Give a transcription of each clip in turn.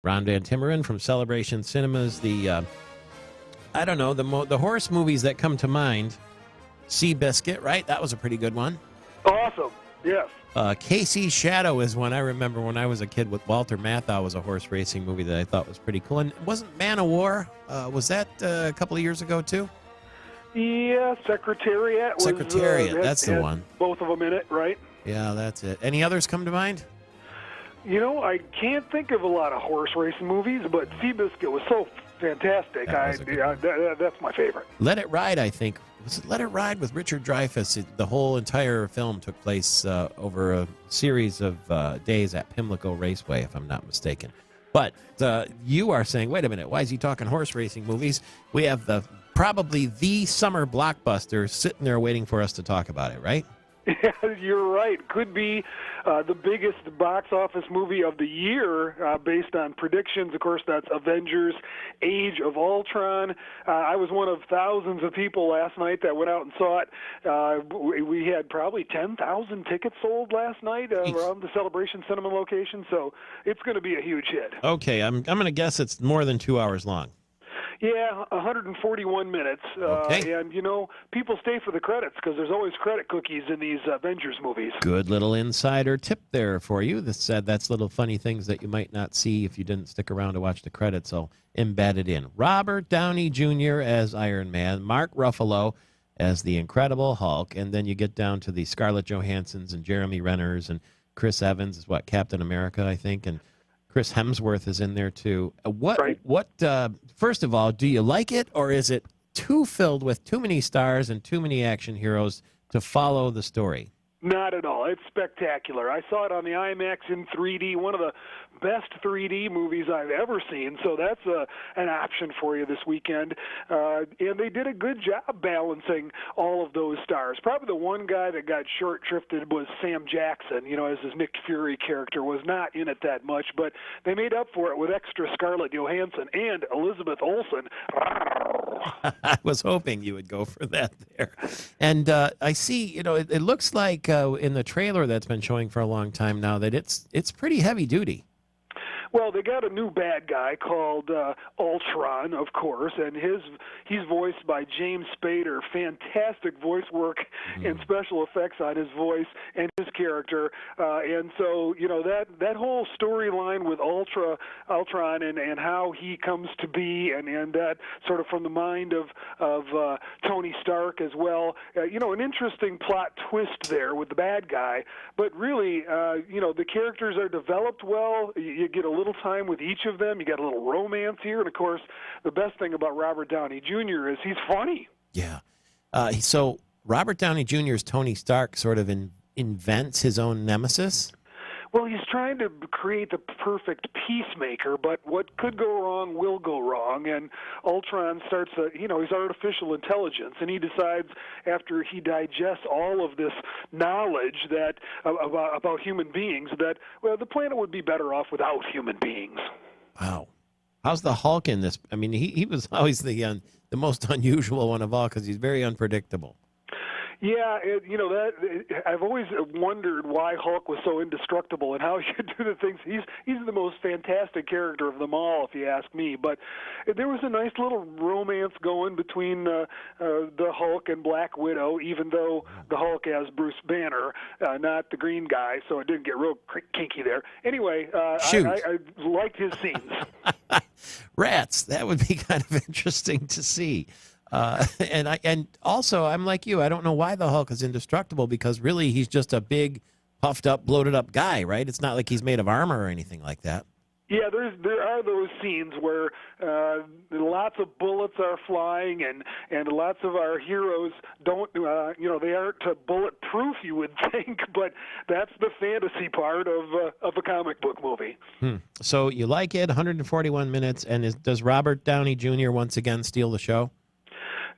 Ron Van Timmeren from Celebration Cinemas. I don't know, the horse movies that come to mind. Seabiscuit, right? That was a pretty good one. Awesome. Yes. Casey's Shadow is one I remember when I was a kid with Walter Matthau. Was a horse racing movie that I thought was pretty cool. And wasn't Man of War? Was that a couple of years ago too? Yeah, Secretariat. Secretariat, that's the one. Both of them in it, right? Yeah, that's it. Any others come to mind? You know, I can't think of a lot of horse racing movies, but Seabiscuit was so fantastic. That's my favorite. Let It Ride, I think. Was it Let It Ride with Richard Dreyfuss? The whole entire film took place over a series of days at Pimlico Raceway, if I'm not mistaken. But you are saying, wait a minute, why is he talking horse racing movies? We have probably the summer blockbuster sitting there waiting for us to talk about it, right? Yeah, you're right. Could be the biggest box office movie of the year based on predictions. Of course, that's Avengers Age of Ultron. I was one of thousands of people last night that went out and saw it. We had probably 10,000 tickets sold last night around the Celebration Cinema location, so it's going to be a huge hit. Okay, I'm going to guess it's more than 2 hours long. Yeah, 141 minutes. Okay. And, you know, people stay for the credits because there's always credit cookies in these Avengers movies. Good little insider tip there for you. That's little funny things that you might not see if you didn't stick around to watch the credits. I'll embed it in. Robert Downey Jr. as Iron Man, Mark Ruffalo as the Incredible Hulk, and then you get down to the Scarlett Johanssons and Jeremy Renners, and Chris Evans is Captain America, I think, and Chris Hemsworth is in there too. First of all, do you like it, or is it too filled with too many stars and too many action heroes to follow the story? Not at all. It's spectacular. I saw it on the IMAX in 3D, one of the best 3D movies I've ever seen, so that's an option for you this weekend. And they did a good job balancing all of those stars. Probably the one guy that got short-shrifted was Sam Jackson, as his Nick Fury character, was not in it that much, but they made up for it with extra Scarlett Johansson and Elizabeth Olsen. I was hoping you would go for that there. And I see, it looks like in the trailer that's been showing for a long time now that it's pretty heavy duty. Well, they got a new bad guy called Ultron, of course, and he's voiced by James Spader. Fantastic voice work and special effects on his voice and his character. And so, that whole storyline with Ultron and how he comes to be, and that sort of from the mind of Tony Stark as well. An interesting plot twist there with the bad guy. But really, the characters are developed well. You get a little time with each of them. You got a little romance here. And, of course, the best thing about Robert Downey Jr. is he's funny. Yeah. So Robert Downey Jr.'s Tony Stark sort of invents his own nemesis? Well, he's trying to create the perfect peacemaker, but what could go wrong will go wrong. And Ultron starts he's artificial intelligence, and he decides after he digests all of this knowledge that about human beings that, well, the planet would be better off without human beings. Wow. How's the Hulk in this? I mean, he was always the most unusual one of all because he's very unpredictable. Yeah, I've always wondered why Hulk was so indestructible and how he could do the things. He's the most fantastic character of them all, if you ask me. But there was a nice little romance going between the Hulk and Black Widow, even though the Hulk has Bruce Banner, not the green guy, so it didn't get real kinky there. Anyway, I liked his scenes. Rats, that would be kind of interesting to see. And also, I'm like you. I don't know why the Hulk is indestructible because really he's just a big, puffed up, bloated up guy, right? It's not like he's made of armor or anything like that. Yeah, there are those scenes where lots of bullets are flying, and lots of our heroes don't, they aren't bulletproof, you would think, but that's the fantasy part of a comic book movie. So you like it? 141 minutes, and does Robert Downey Jr. once again steal the show?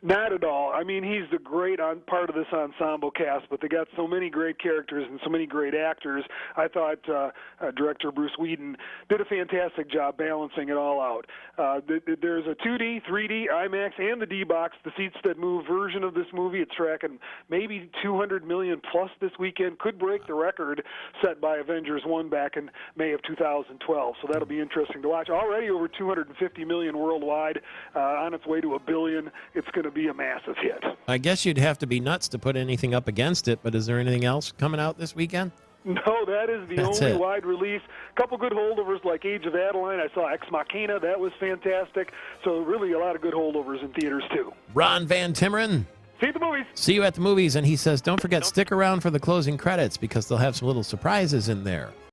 Not at all. I mean, he's the great part of this ensemble cast, but they got so many great characters and so many great actors. I thought director Bruce Whedon did a fantastic job balancing it all out. There's a 2D, 3D, IMAX, and the D-Box, the Seats That Move version of this movie. It's tracking maybe 200 million plus this weekend. Could break the record set by Avengers 1 back in May of 2012. So that'll be interesting to watch. Already over 250 million worldwide, on its way to $1 billion. It's going to be a massive hit. I guess you'd have to be nuts to put anything up against it, but is there anything else coming out this weekend? No, that is the only wide release. A couple good holdovers like Age of Adeline. I saw Ex Machina. That was fantastic. So really a lot of good holdovers in theaters, too. Ron Van Timmeren. See the movies. See you at the movies. And he says, don't forget, stick around for the closing credits because they'll have some little surprises in there.